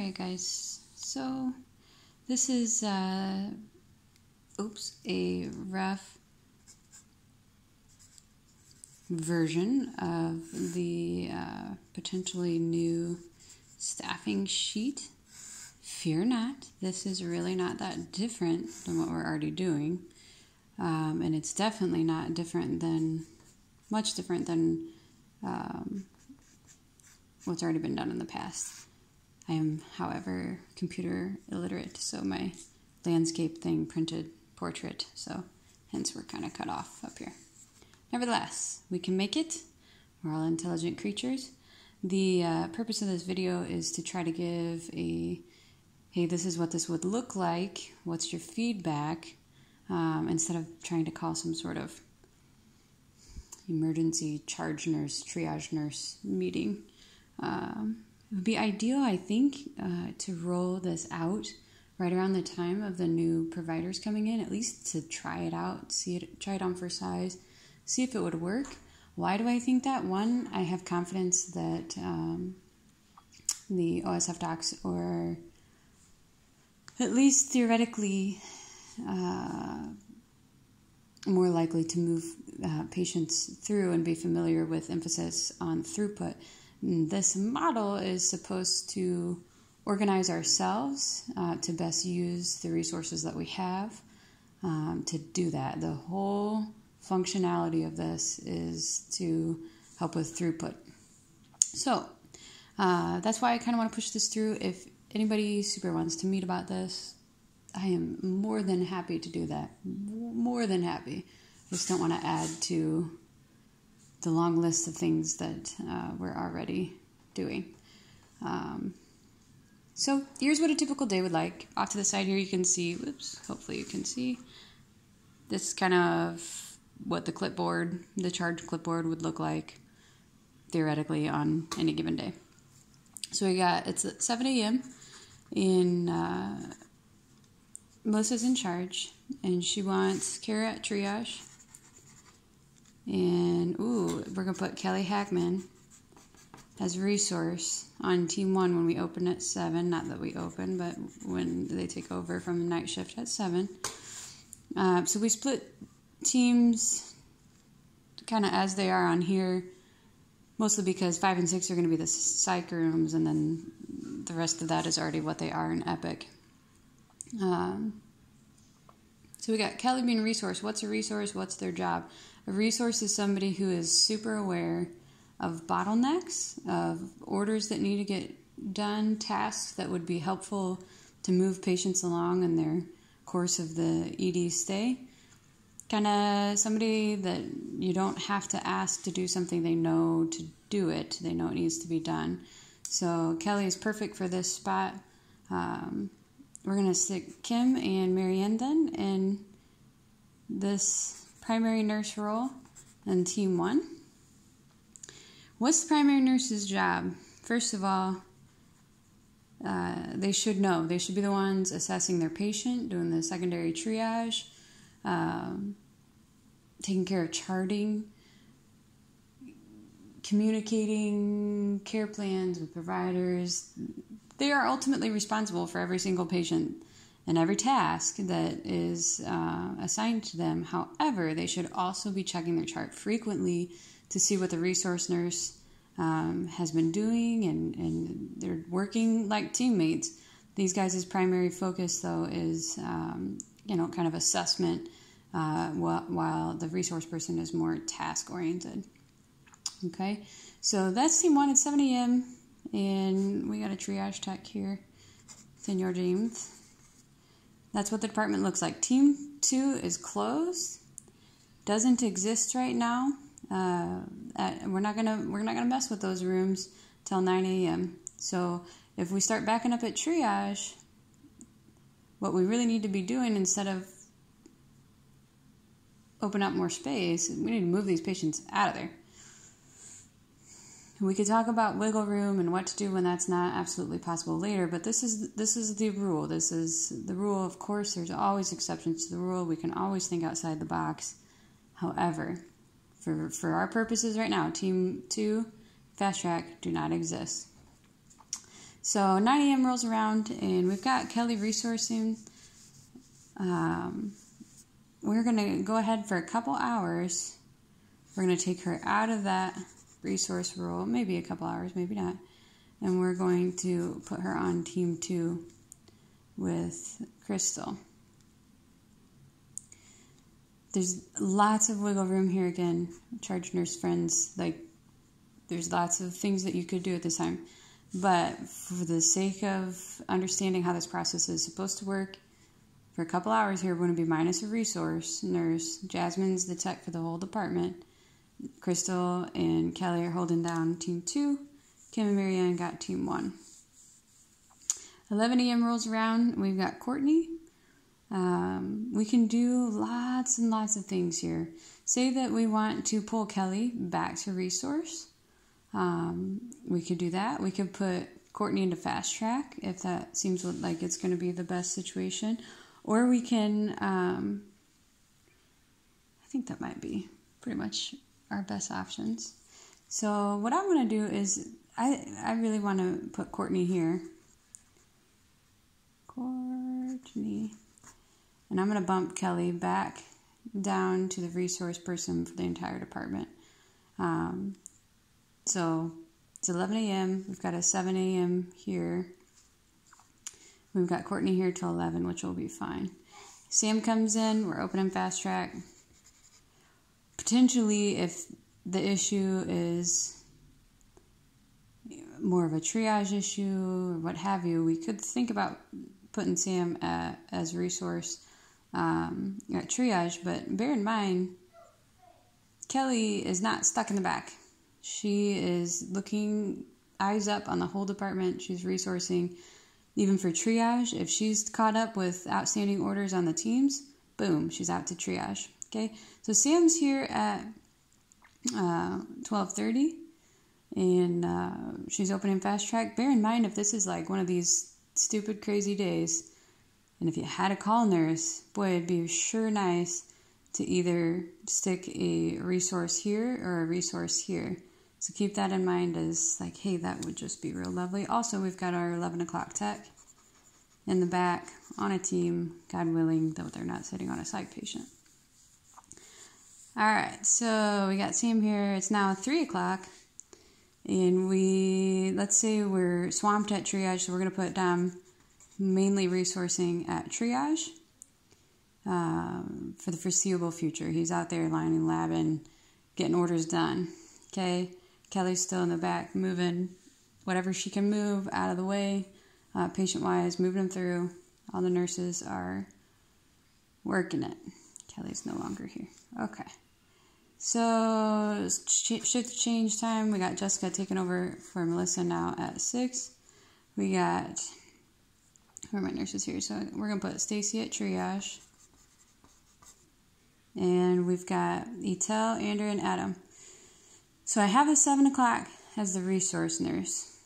Alright guys, so this is a rough version of the potentially new staffing sheet. Fear not, this is really not that different than what we're already doing, and it's definitely not much different than what's already been done in the past. I am, however, computer illiterate, so my landscape thing printed portrait, so hence we're kind of cut off up here. Nevertheless, we can make it. We're all intelligent creatures. The purpose of this video is to try to give a, hey, this is what this would look like, what's your feedback, instead of trying to call some sort of emergency charge nurse, triage nurse meeting. It would be ideal, I think, to roll this out right around the time of the new providers coming in, at least to try it out, try it on for size, see if it would work. Why do I think that? One, I have confidence that the OSF docs are at least theoretically more likely to move patients through and be familiar with emphasis on throughput. This model is supposed to organize ourselves to best use the resources that we have to do that. The whole functionality of this is to help with throughput. So that's why I kind of want to push this through. If anybody super wants to meet about this, I am more than happy to do that. More than happy. I just don't want to add to the long list of things that we're already doing. So here's what a typical day would like. Off to the side here you can see, hopefully you can see, this is kind of what the charge clipboard would look like theoretically on any given day. So it's at 7 a.m. and Melissa's in charge and she wants Kara at triage. And, we're going to put Kelly Hackman as resource on Team 1 when we open at 7. Not that we open, but when they take over from the night shift at 7. So we split teams kind of as they are on here, mostly because 5 and 6 are going to be the psych rooms, and then the rest of that is already what they are in Epic. So we got Kelly being a resource. What's a resource? What's their job? A resource is somebody who is super aware of bottlenecks, of orders that need to get done, tasks that would be helpful to move patients along in their course of the ED stay. Kind of somebody that you don't have to ask to do something, they know to do it. They know it needs to be done. So Kelly is perfect for this spot. We're going to stick Kim and Marianne then in this primary nurse role in Team 1. What's the primary nurse's job? First of all, they should know. They should be the ones assessing their patient, doing the secondary triage, taking care of charting, communicating care plans with providers. They are ultimately responsible for every single patient and every task that is assigned to them. However, they should also be checking their chart frequently to see what the resource nurse has been doing, and they're working like teammates. These guys' primary focus, though, is kind of assessment, while the resource person is more task-oriented. Okay, so that's Team 1 at 7 a.m., and we got a triage tech here, Senor James. That's what the department looks like. Team 2 is closed, doesn't exist right now. We're not gonna mess with those rooms till 9 a.m. So if we start backing up at triage, what we really need to be doing, instead of open up more space, we need to move these patients out of there. We could talk about wiggle room and what to do when that's not absolutely possible later, but this is the rule. This is the rule. Of course, there's always exceptions to the rule. We can always think outside the box. However, for our purposes right now, Team 2, Fast Track do not exist. So 9 a.m. rolls around, and we've got Kelly resourcing. We're going to go ahead for a couple hours. We're going to take her out of that resource role, maybe a couple hours, maybe not. And we're going to put her on team 2 with Crystal. There's lots of wiggle room here again, charge nurse friends. Like, there's lots of things that you could do at this time. But for the sake of understanding how this process is supposed to work, for a couple hours here, we're going to be minus a resource nurse. Jasmine's the tech for the whole department. Crystal and Kelly are holding down team 2. Kim and Marianne got team 1. 11 a.m. rolls around. We've got Courtney. We can do lots and lots of things here. Say that we want to pull Kelly back to resource. We could do that. We could put Courtney into fast track if that seems like it's going to be the best situation. Or we can, I think that might be pretty much our best options. So what I'm going to do is, I really want to put Courtney here. Courtney. And I'm going to bump Kelly back down to the resource person for the entire department. So it's 11 a.m. We've got a 7 a.m. here. We've got Courtney here till 11, which will be fine. Sam comes in. We're opening fast track. Potentially, if the issue is more of a triage issue or what have you, we could think about putting Sam as resource at triage. But bear in mind, Kelly is not stuck in the back. She is looking eyes up on the whole department. She's resourcing. Even for triage, if she's caught up with outstanding orders on the teams, boom, she's out to triage. Okay, so Sam's here at 12:30, and she's opening fast track. Bear in mind, if this is like one of these stupid, crazy days, and if you had a call nurse, boy, it'd be sure nice to either stick a resource here or a resource here. So keep that in mind as like, hey, that would just be real lovely. Also, we've got our 11 o'clock tech in the back on a team, God willing, though they're not sitting on a psych patient. All right, so we got Sam here. It's now 3 o'clock, and let's say we're swamped at triage, so we're going to put Dom mainly resourcing at triage for the foreseeable future. He's out there lining lab and getting orders done. Okay, Kelly's still in the back, moving whatever she can move out of the way, patient-wise, moving them through. All the nurses are working it. Kelly's no longer here. Okay. So, shift change time. We got Jessica taking over for Melissa now at 6. We got, where are my nurses here? So, we're going to put Stacy at triage. And we've got Etel, Andrew, and Adam. So I have a 7 o'clock as the resource nurse.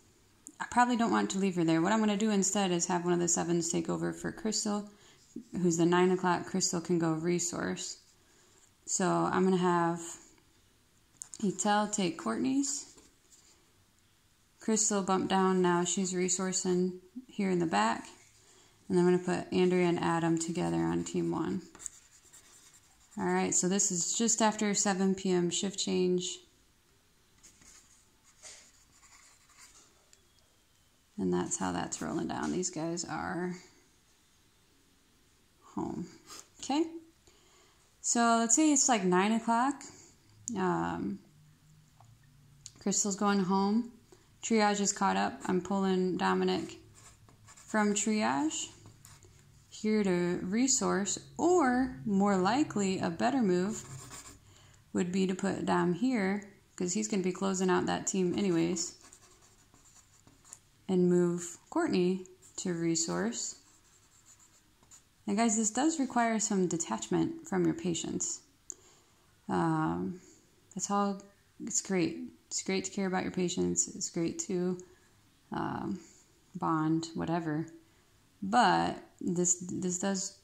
I probably don't want to leave her there. What I'm going to do instead is have one of the 7s take over for Crystal, who's the 9 o'clock. Crystal can go resource. So I'm going to have Etel take Courtney's. Crystal bump down now. She's resourcing here in the back. And then I'm going to put Andrea and Adam together on team 1. All right, so this is just after 7 p.m. shift change. And that's how that's rolling down. These guys are home. Okay. So let's say it's like 9 o'clock. Crystal's going home. Triage is caught up. I'm pulling Dominic from triage here to resource, or more likely a better move would be to put Dom here because he's going to be closing out that team anyways, and move Courtney to resource. And guys, this does require some detachment from your patients. That's all. It's great. It's great to care about your patients. It's great to bond, whatever. But this does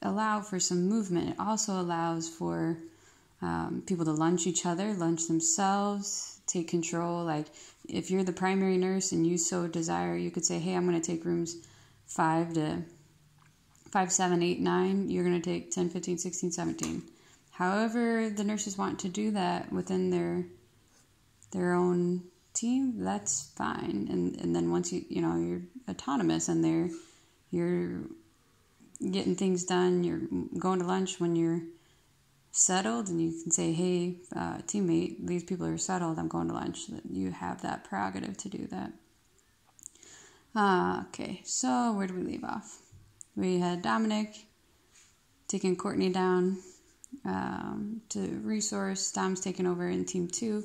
allow for some movement. It also allows for people to lunch each other, lunch themselves, take control. Like if you're the primary nurse and you so desire, you could say, hey, I'm going to take rooms 5, 7, 8, 9. You're going to take 10, 15, 16, 17. However the nurses want to do that within their own team, that's fine. And then once you're autonomous and you're getting things done, you're going to lunch when you're settled, and you can say, hey, teammate, these people are settled, I'm going to lunch. You have that prerogative to do that. Okay, so where do we leave off? We had Dominic taking Courtney down to resource. Dom's taking over in team 2.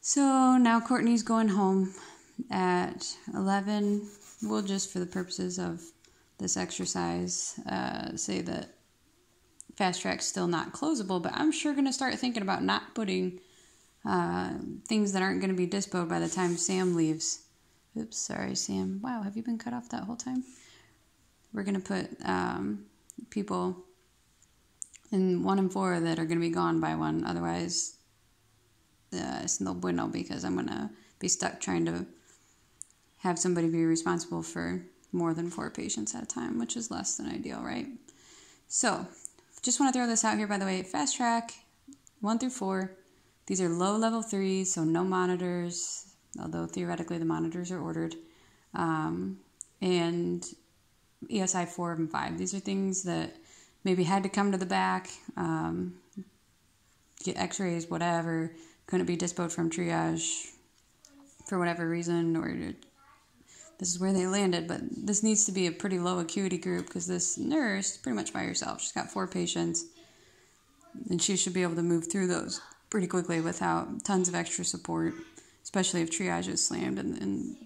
So now Courtney's going home at 11. We'll just, for the purposes of this exercise, say that Fast Track's still not closable, but I'm sure going to start thinking about not putting things that aren't going to be dispoed by the time Sam leaves. Oops, sorry, Sam. Wow, have you been cut off that whole time? We're going to put people in 1 and 4 that are going to be gone by 1. Otherwise, it's no bueno, because I'm going to be stuck trying to have somebody be responsible for more than 4 patients at a time, which is less than ideal, right? So, just want to throw this out here, by the way. Fast Track, 1 through 4. These are low-level 3s, so no monitors, although theoretically the monitors are ordered. And ESI 4 and 5. These are things that maybe had to come to the back, get x-rays, whatever, couldn't be disposed from triage for whatever reason, or this is where they landed. But this needs to be a pretty low acuity group, because this nurse is pretty much by herself. She's got 4 patients, and she should be able to move through those pretty quickly without tons of extra support, especially if triage is slammed and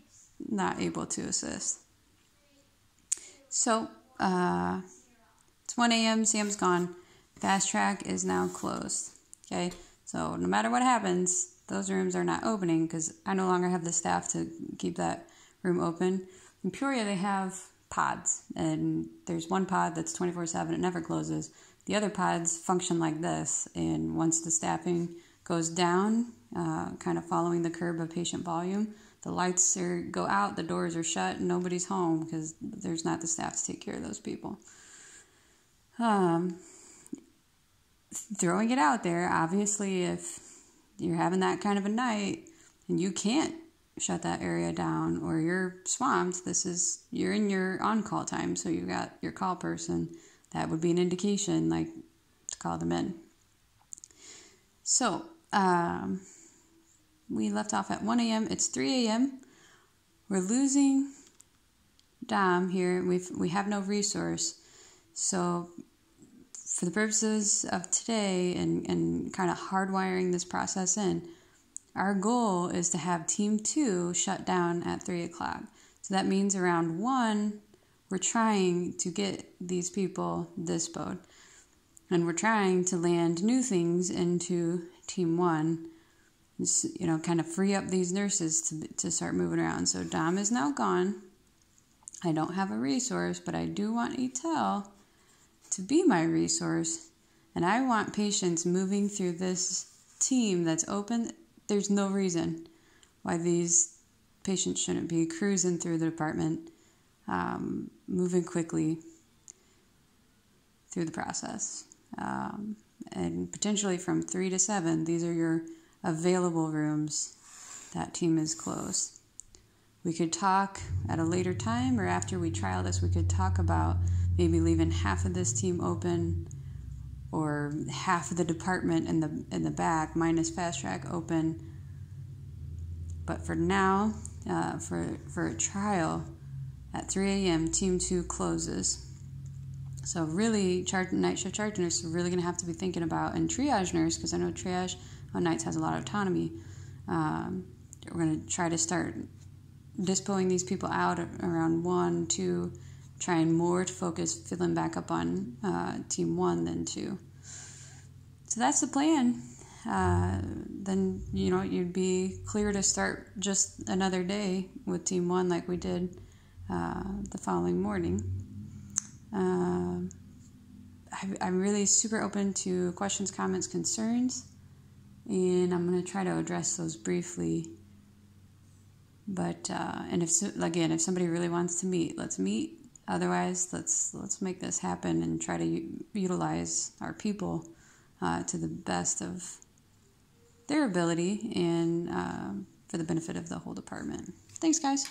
not able to assist. So, it's 1 a.m., Sam's gone. Fast Track is now closed. Okay, so no matter what happens, those rooms are not opening, because I no longer have the staff to keep that room open. In Peoria, they have pods, and there's one pod that's 24/7, it never closes. The other pods function like this, and once the staffing goes down, kind of following the curve of patient volume, the lights go out, the doors are shut, and nobody's home, because there's not the staff to take care of those people. Throwing it out there, obviously, if you're having that kind of a night and you can't shut that area down, or you're swamped, you're in your on-call time, so you got your call person, that would be an indication, like, to call them in. So, we left off at 1 a.m. It's 3 a.m. We're losing Dom here. We have no resource. So, for the purposes of today and kind of hardwiring this process in, our goal is to have Team 2 shut down at 3 o'clock. So that means around 1, we're trying to get these people dispoed. And we're trying to land new things into Team 1, kind of free up these nurses to start moving around. So Dom is now gone. I don't have a resource, but I do want Etel to be my resource. And I want patients moving through this team that's open. There's no reason why these patients shouldn't be cruising through the department, moving quickly through the process. And potentially from 3 to 7, these are your available rooms. That team is closed. We could talk at a later time, or after we trial this, we could talk about maybe leaving half of this team open, or half of the department in the back minus Fast Track open. But for now, for a trial at 3 a.m., Team 2 closes. So really, night shift charge nurse are really going to have to be thinking about, and triage nurse, because I know triage on nights has a lot of autonomy. We're going to try to start dispoing these people out around 1, 2, trying more to focus filling back up on Team 1 than 2. So that's the plan. Then, you'd be clear to start just another day with Team 1 like we did the following morning. I'm really super open to questions, comments, concerns. and I'm going to try to address those briefly. But and if somebody really wants to meet, let's meet. Otherwise, let's make this happen and try to utilize our people to the best of their ability and for the benefit of the whole department. Thanks, guys.